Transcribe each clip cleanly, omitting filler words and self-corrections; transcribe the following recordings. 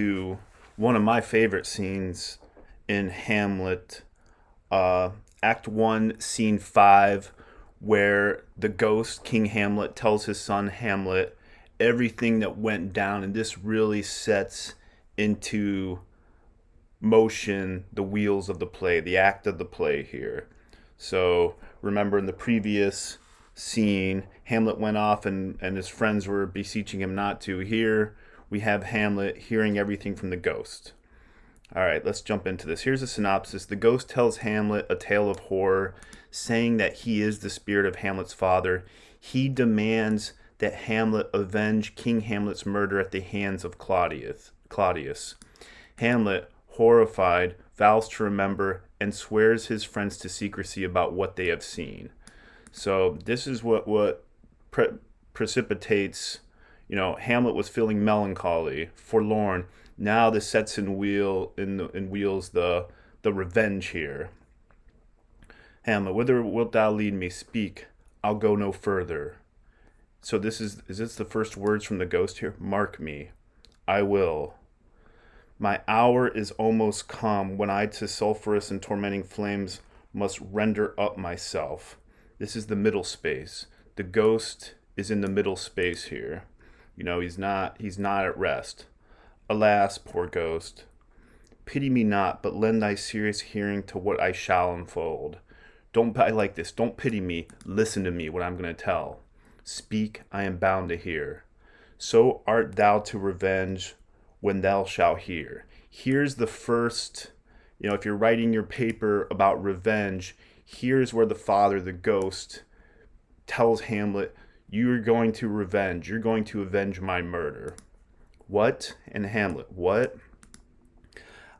To one of my favorite scenes in Hamlet, uh, Act 1, Scene 5, where the ghost, King Hamlet, tells his son Hamlet everything that went down, and this really sets into motion the wheels of the play, the act of the play here. So remember in the previous scene, Hamlet went off and his friends were beseeching him not to. Here we have Hamlet hearing everything from the ghost. All right, let's jump into this. Here's a synopsis. The ghost tells Hamlet a tale of horror, saying that he is the spirit of Hamlet's father. He demands that Hamlet avenge King Hamlet's murder at the hands of Claudius. Hamlet, horrified, vows to remember and swears his friends to secrecy about what they have seen. So this is what precipitates. Hamlet was feeling melancholy, forlorn. Now this sets in wheels the revenge here. Hamlet, whither wilt thou lead me? Speak, I'll go no further. So is this the first words from the ghost here? Mark me, I will. My hour is almost come when I to sulphurous and tormenting flames must render up myself. This is the middle space. The ghost is in the middle space here. He's not at rest. Alas, poor ghost, pity me not, but lend thy serious hearing to what I shall unfold. I like this. Don't pity me. Listen to me, what I'm going to tell. Speak, I am bound to hear. So art thou to revenge when thou shalt hear. Here's the first, if you're writing your paper about revenge, here's where the father, the ghost, tells Hamlet, you're going to revenge. You're going to avenge my murder. What? And Hamlet, what?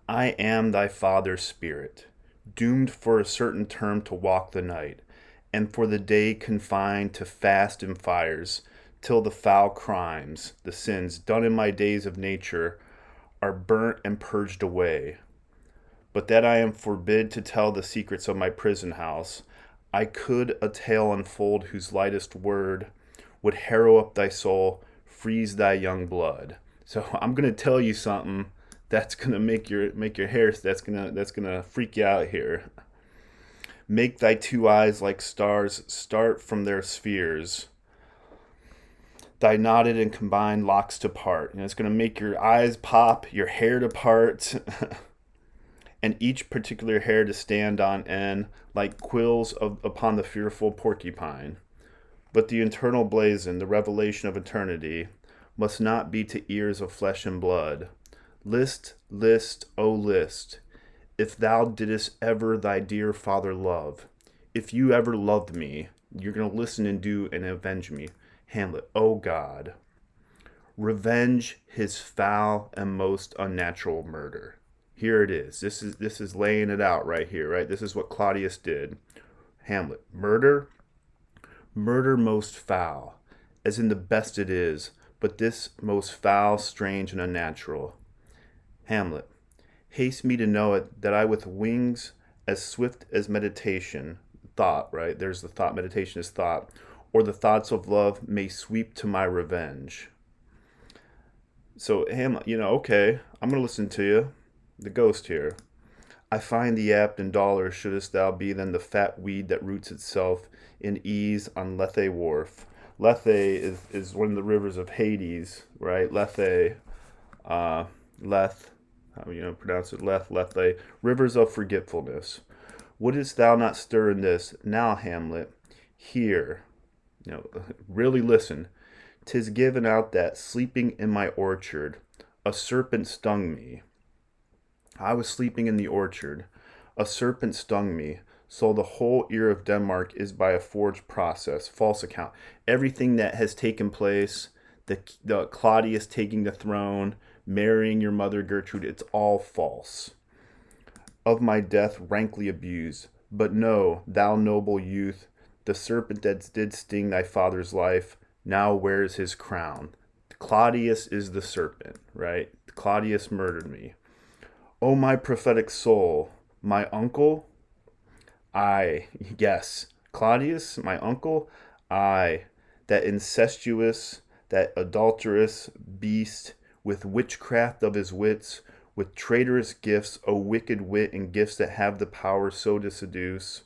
I am thy father's spirit, doomed for a certain term to walk the night, and for the day confined to fast and fires, till the foul crimes, the sins done in my days of nature, are burnt and purged away. But that I am forbid to tell the secrets of my prison house, I could a tale unfold whose lightest word would harrow up thy soul, freeze thy young blood. So I'm gonna tell you something that's gonna make your hair that's gonna freak you out here. Make thy two eyes like stars start from their spheres, thy knotted and combined locks to part. It's gonna make your eyes pop, your hair to part, and each particular hair to stand on end like quills upon the fearful porcupine. But the eternal blazon, the revelation of eternity, must not be to ears of flesh and blood. List, list, O list, if thou didst ever thy dear father love. If you ever loved me, you're going to listen and do and avenge me. Hamlet, O God, revenge his foul and most unnatural murder. Here it is. This is laying it out right here, right? This is what Claudius did. Hamlet, murder most foul, as in the best it is, but this most foul, strange, and unnatural. Hamlet, haste me to know it, that I with wings as swift as meditation, thought, right? There's the thought, meditation is thought, or the thoughts of love may sweep to my revenge. So Hamlet, okay, I'm going to listen to you, the ghost here. I find thee apt in dollars shouldst thou be than the fat weed that roots itself in ease on Lethe wharf. Lethe is one of the rivers of Hades, right? Lethe, Leth, how pronounce it? Lethe, rivers of forgetfulness. Wouldst thou not stir in this? Now, Hamlet, hear, really listen. 'Tis given out that, sleeping in my orchard, a serpent stung me. I was sleeping in the orchard. A serpent stung me. So the whole ear of Denmark is by a forged process, false account. Everything that has taken place, the Claudius taking the throne, marrying your mother Gertrude, it's all false. Of my death rankly abused. But know, thou noble youth, the serpent that did sting thy father's life now wears his crown. Claudius is the serpent, right? Claudius murdered me. O my prophetic soul, my uncle, I, yes, Claudius, my uncle, I, that incestuous, that adulterous beast, with witchcraft of his wits, with traitorous gifts, O wicked wit, and gifts that have the power so to seduce.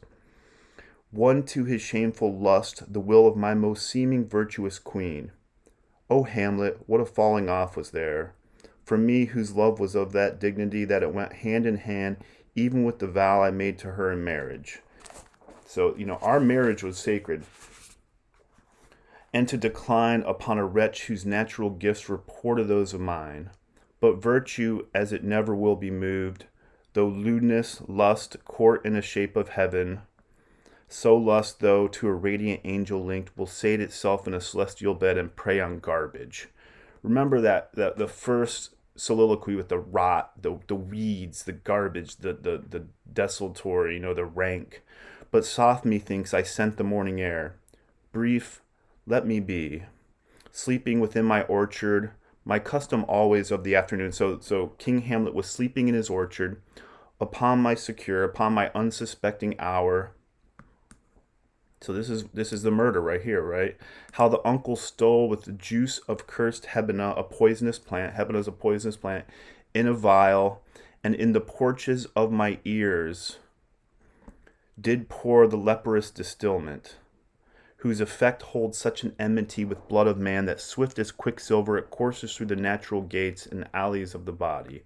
One to his shameful lust, the will of my most seeming virtuous queen. O Hamlet, what a falling off was there! For me, whose love was of that dignity that it went hand in hand, even with the vow I made to her in marriage. So, our marriage was sacred. And to decline upon a wretch whose natural gifts were poor to those of mine. But virtue, as it never will be moved, though lewdness, lust, court in a shape of heaven, so lust, though to a radiant angel linked, will sate itself in a celestial bed and prey on garbage. Remember that the first soliloquy with the rot, the weeds, the garbage, the desultory, the rank. But soft methinks I scent the morning air. Brief, let me be. Sleeping within my orchard, my custom always of the afternoon. So King Hamlet was sleeping in his orchard, upon my unsuspecting hour. So this is the murder right here, right? How the uncle stole with the juice of cursed Hebena, a poisonous plant. Hebena is a poisonous plant, in a vial, and in the porches of my ears did pour the leprous distilment, whose effect holds such an enmity with blood of man that swift as quicksilver it courses through the natural gates and alleys of the body.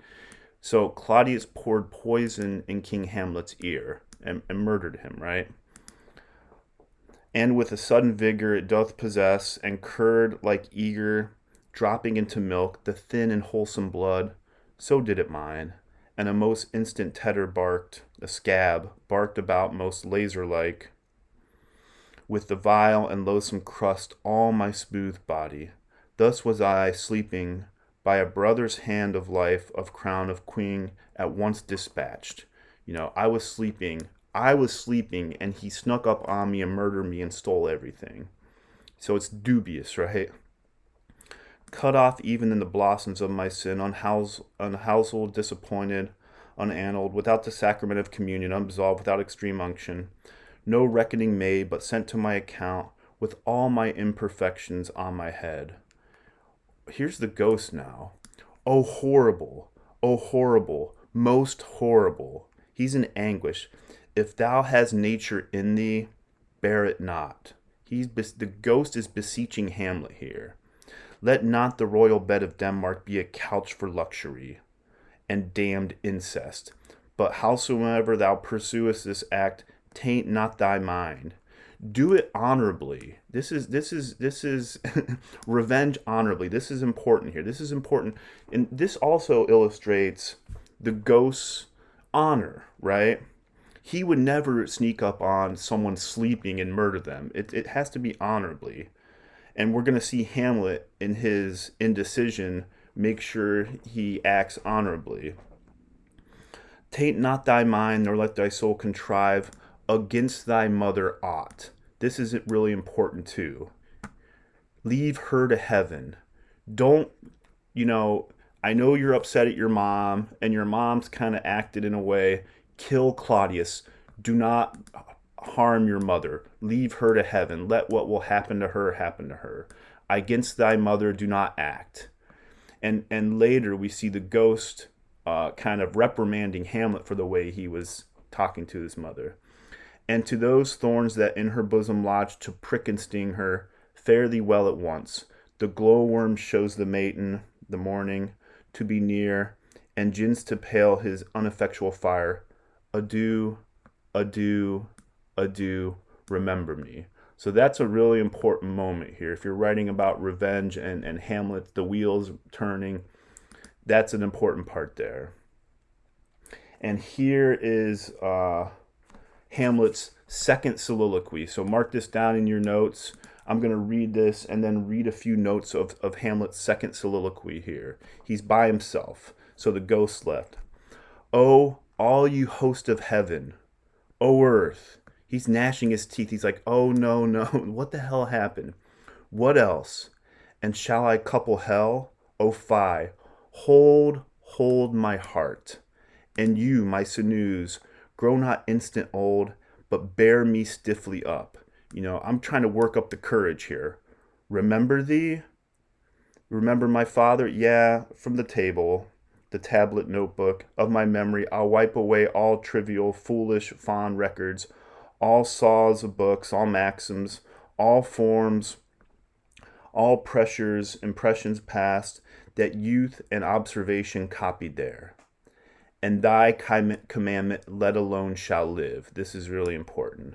So Claudius poured poison in King Hamlet's ear and murdered him, right? And with a sudden vigor it doth possess, and curd like eager, dropping into milk, the thin and wholesome blood, so did it mine. And a most instant tetter barked, a scab, barked about most laser-like, with the vile and loathsome crust all my smooth body. Thus was I sleeping, by a brother's hand of life, of crown of queen, at once dispatched. I was sleeping, and he snuck up on me and murdered me and stole everything. So it's dubious, right? Cut off even in the blossoms of my sin, unhoused, disappointed, unannaled, without the sacrament of communion, unabsolved, without extreme unction, no reckoning made, but sent to my account, with all my imperfections on my head. Here's the ghost now. Oh, horrible, most horrible. He's in anguish. If thou hast nature in thee, bear it not. The ghost is beseeching Hamlet here. Let not the royal bed of Denmark be a couch for luxury and damned incest. But howsoever thou pursuest this act, taint not thy mind. Do it honorably. This is revenge honorably. This is important here. This is important. And this also illustrates the ghost's honor, right? He would never sneak up on someone sleeping and murder them. It has to be honorably. And we're going to see Hamlet in his indecision make sure he acts honorably. Taint not thy mind, nor let thy soul contrive against thy mother aught. This is really important too. Leave her to heaven. Don't, I know you're upset at your mom, and your mom's kind of acted in a way. Kill Claudius. Do not harm your mother. Leave her to heaven. Let what will happen to her happen to her. Against thy mother do not act. And later we see the ghost kind of reprimanding Hamlet for the way he was talking to his mother. And to those thorns that in her bosom lodge to prick and sting her, fare thee well at once. The glowworm shows the maiden, the morning, to be near, and gins to pale his ineffectual fire. Adieu, adieu, adieu, remember me. So that's a really important moment here. If you're writing about revenge and Hamlet, the wheels turning, that's an important part there. And here is Hamlet's second soliloquy. So mark this down in your notes. I'm going to read this and then read a few notes of Hamlet's second soliloquy here. He's by himself. So the ghost left. Oh, all you host of heaven. Oh, earth. He's gnashing his teeth. He's like, oh, no. What the hell happened? What else? And shall I couple hell? Oh, fie. Hold my heart. And you, my sinews, grow not instant old, but bear me stiffly up. I'm trying to work up the courage here. Remember thee? Remember my father? Yeah, from the table, the tablet notebook of my memory, I'll wipe away all trivial, foolish, fond records, all saws of books, all maxims, all forms, all pressures, impressions past, that youth and observation copied there. And thy commandment, let alone, shall live. This is really important.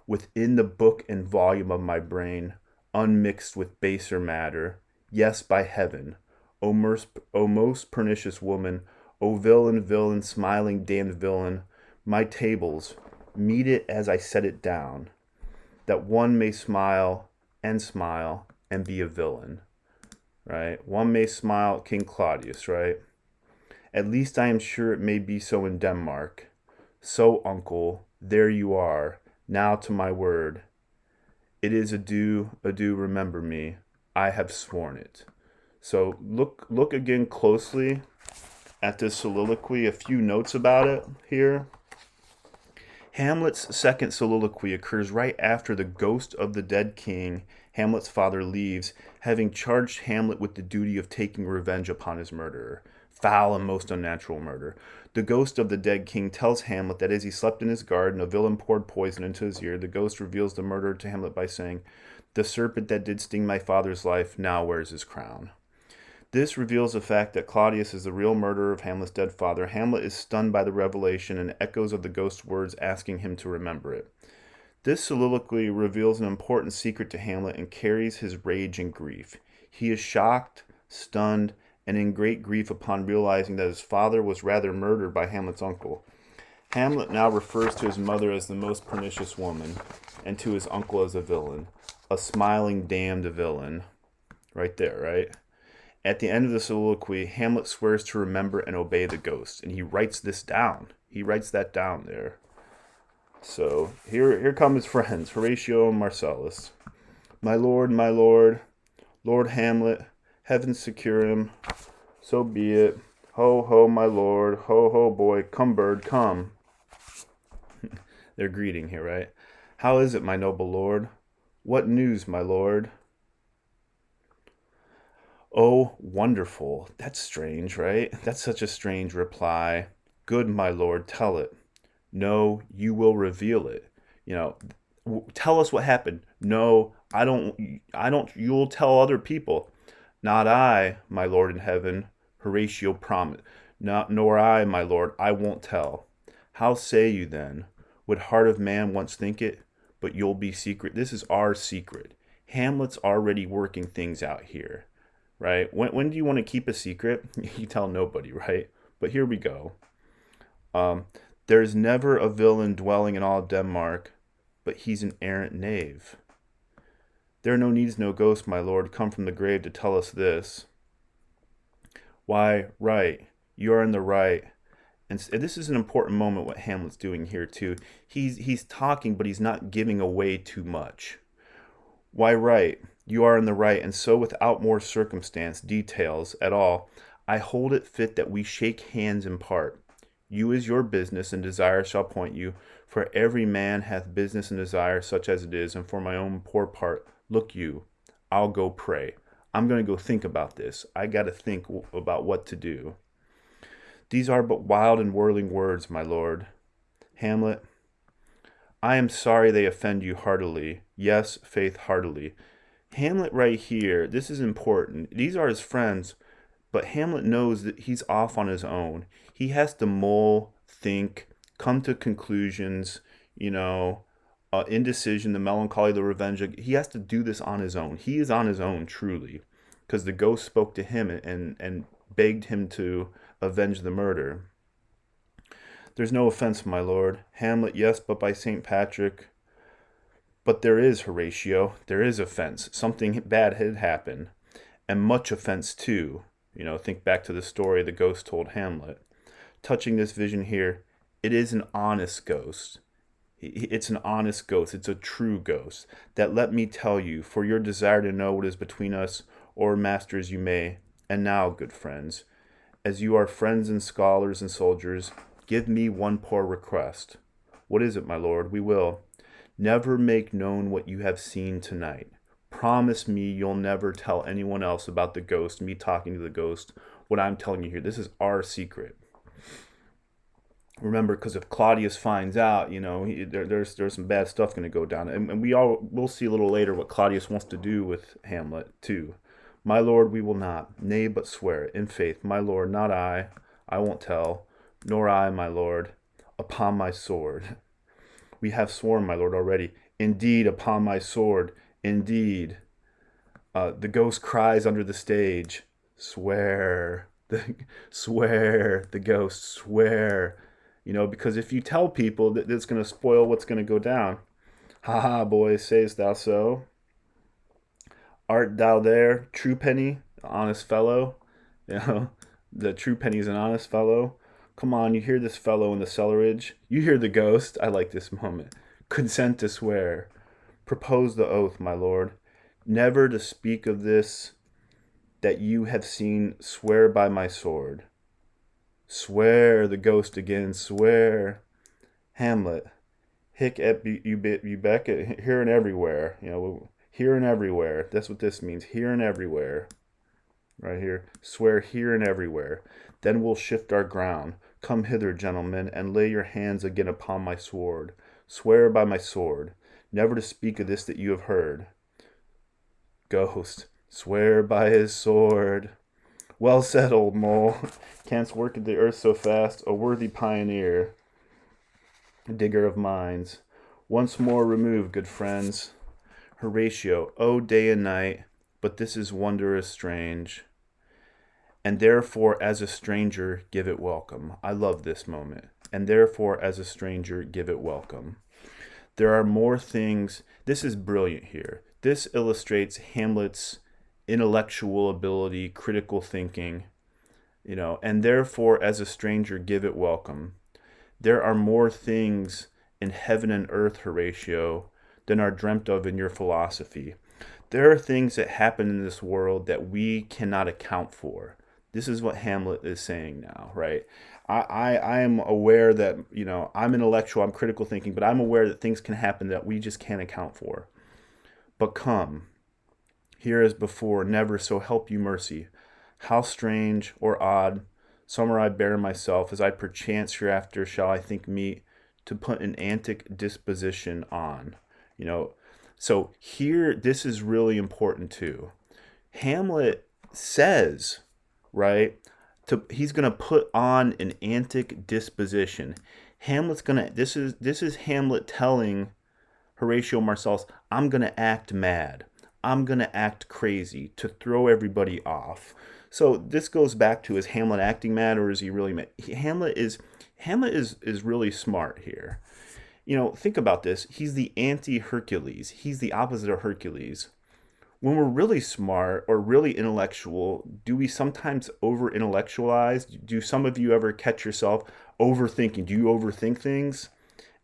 Within the book and volume of my brain, unmixed with baser matter, yes, by heaven, O most pernicious woman, O villain, villain, smiling damned villain, my tables, meet it as I set it down, that one may smile and be a villain, right? One may smile, King Claudius, right? At least I am sure it may be so in Denmark. So, uncle, there you are. Now to my word. It is adieu, adieu, remember me. I have sworn it. So look again closely at this soliloquy, a few notes about it here. Hamlet's second soliloquy occurs right after the ghost of the dead king, Hamlet's father, leaves, having charged Hamlet with the duty of taking revenge upon his murderer. Foul and most unnatural murder. The ghost of the dead king tells Hamlet that as he slept in his garden, a villain poured poison into his ear. The ghost reveals the murder to Hamlet by saying, "The serpent that did sting my father's life now wears his crown." This reveals the fact that Claudius is the real murderer of Hamlet's dead father. Hamlet is stunned by the revelation and echoes of the ghost's words asking him to remember it. This soliloquy reveals an important secret to Hamlet and carries his rage and grief. He is shocked, stunned, and in great grief upon realizing that his father was rather murdered by Hamlet's uncle. Hamlet now refers to his mother as the most pernicious woman and to his uncle as a villain. A smiling damned villain. Right there, right? At the end of the soliloquy, Hamlet swears to remember and obey the ghost, and he writes this down. He writes that down there. So here come his friends, Horatio and Marcellus. My lord, Lord Hamlet, heaven secure him. So be it. Ho, ho, my lord. Ho, ho, boy. Come, bird, come. They're greeting here, right? How is it, my noble lord? What news, my lord? Oh, wonderful. That's strange, right? That's such a strange reply. Good, my lord, tell it. No, you will reveal it. You know, tell us what happened. No, I don't, you'll tell other people. Not I, my lord in heaven, Horatio promised. Nor I, my lord, I won't tell. How say you then? Would heart of man once think it? But you'll be secret. This is our secret. Hamlet's already working things out here, right? When do you want to keep a secret? You tell nobody, right? But here we go. There's never a villain dwelling in all Denmark, but he's an errant knave. There no needs no ghost, my lord, come from the grave to tell us this. Why, right, you are in the right. And this is an important moment, what Hamlet's doing here, too. He's talking, but he's not giving away too much. Why, right, you are in the right, and so without more circumstance, details at all, I hold it fit that we shake hands in part. You is your business, and desire shall point you, for every man hath business and desire such as it is, and for my own poor part, look you, I'll go pray. I'm going to go think about this. I got to think about what to do. These are but wild and whirling words, my lord. Hamlet, I am sorry they offend you heartily. Yes, faith, heartily. Hamlet right here, this is important. These are his friends, but Hamlet knows that he's off on his own. He has to mull, think, come to conclusions, indecision, the melancholy, the revenge. He has to do this on his own. He is on his own, truly, because the ghost spoke to him and begged him to avenge the murder. There's no offense, my lord. Hamlet, yes, but by St. Patrick. But there is, Horatio, there is offense. Something bad had happened, and much offense, too. Think back to the story the ghost told Hamlet. Touching this vision here, it is an honest ghost. It's an honest ghost. It's a true ghost. That let me tell you, for your desire to know what is between us, or masters you may. And now, good friends, as you are friends and scholars and soldiers, give me one poor request. What is it, my lord? We will. Never make known what you have seen tonight. promise me you'll never tell anyone else about the ghost, me talking to the ghost, what I'm telling you here. This is our secret. Remember, because if Claudius finds out, there's some bad stuff going to go down, and we'll see a little later what Claudius wants to do with Hamlet too. My lord, we will not, nay, but swear in faith, my lord, not I won't tell, nor I, my lord, upon my sword. We have sworn, my lord, already. Indeed, upon my sword, indeed. The ghost cries under the stage, swear, swear, the ghost, swear. Because if you tell people that it's going to spoil what's going to go down. Ha ha, boy, sayest thou so? Art thou there, true penny, honest fellow? The true penny's an honest fellow. Come on, you hear this fellow in the cellarage? You hear the ghost? I like this moment. Consent to swear. Propose the oath, my lord. Never to speak of this that you have seen. Swear by my sword. Swear, the ghost again, swear. Hamlet, hic et ubique, here and everywhere. Here and everywhere. That's what this means, here and everywhere. Right here. Swear here and everywhere. Then we'll shift our ground. Come hither, gentlemen, and lay your hands again upon my sword. Swear by my sword, never to speak of this that you have heard. Ghost, swear by his sword. Well said, old mole. Canst work at the earth so fast, a worthy pioneer, a digger of mines. Once more remove, good friends. Horatio, oh, day and night, but this is wondrous strange. And therefore, as a stranger, give it welcome. I love this moment. And therefore, as a stranger, give it welcome. There are more things. This is brilliant here. This illustrates Hamlet's intellectual ability, critical thinking, and therefore, as a stranger, give it welcome. There are more things in heaven and earth, Horatio, than are dreamt of in your philosophy. There are things that happen in this world that we cannot account for. This is what Hamlet is saying now, right? I am aware that, I'm intellectual, I'm critical thinking, but I'm aware that things can happen that we just can't account for. But come, here as before, never, so help you mercy. How strange or odd, somehow I bear myself, as I perchance hereafter shall I think meet to put an antic disposition on. So here, this is really important too. Hamlet says, right, he's going to put on an antic disposition. This is Hamlet telling Horatio Marcellus, I'm going to act mad. I'm going to act crazy to throw everybody off. So this goes back to, is Hamlet acting mad or is he really mad? Hamlet is really smart here. Think about this. He's the anti-Hercules. He's the opposite of Hercules. When we're really smart or really intellectual, do we sometimes over-intellectualize? Do some of you ever catch yourself overthinking? Do you overthink things?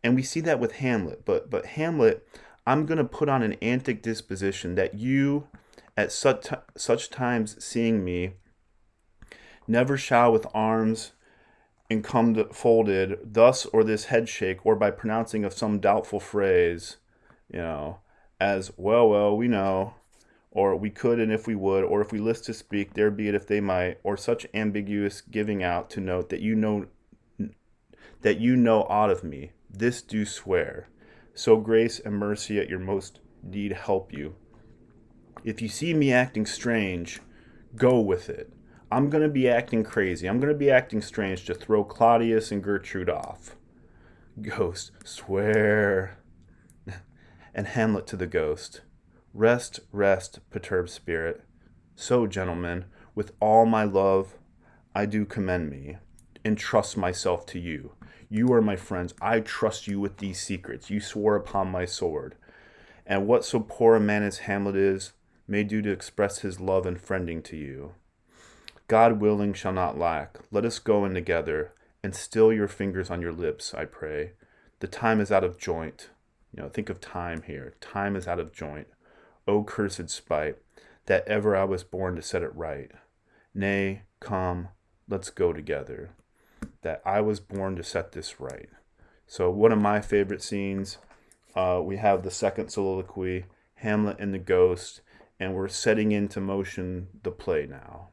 And we see that with Hamlet. But Hamlet, I'm going to put on an antic disposition that you, at such times seeing me, never shall with arms folded, thus or this head shake, or by pronouncing of some doubtful phrase, as well, we know, or we could and if we would, or if we list to speak, there be it if they might, or such ambiguous giving out to note that you know aught of me. This do swear. So grace and mercy at your most need help you. If you see me acting strange, go with it. I'm going to be acting crazy. I'm going to be acting strange to throw Claudius and Gertrude off. Ghost, swear. And Hamlet to the ghost. Rest, perturbed spirit. So, gentlemen, with all my love, I do commend me, and trust myself to you. You are my friends. I trust you with these secrets. You swore upon my sword. And what so poor a man as Hamlet is, may do to express his love and friending to you. God willing shall not lack. Let us go in together, and still your fingers on your lips, I pray. The time is out of joint. Think of time here. Time is out of joint. O cursed spite, that ever I was born to set it right. Nay, come, let's go together. That I was born to set this right. So one of my favorite scenes, we have the second soliloquy, Hamlet and the ghost. and we're setting into motion the play now.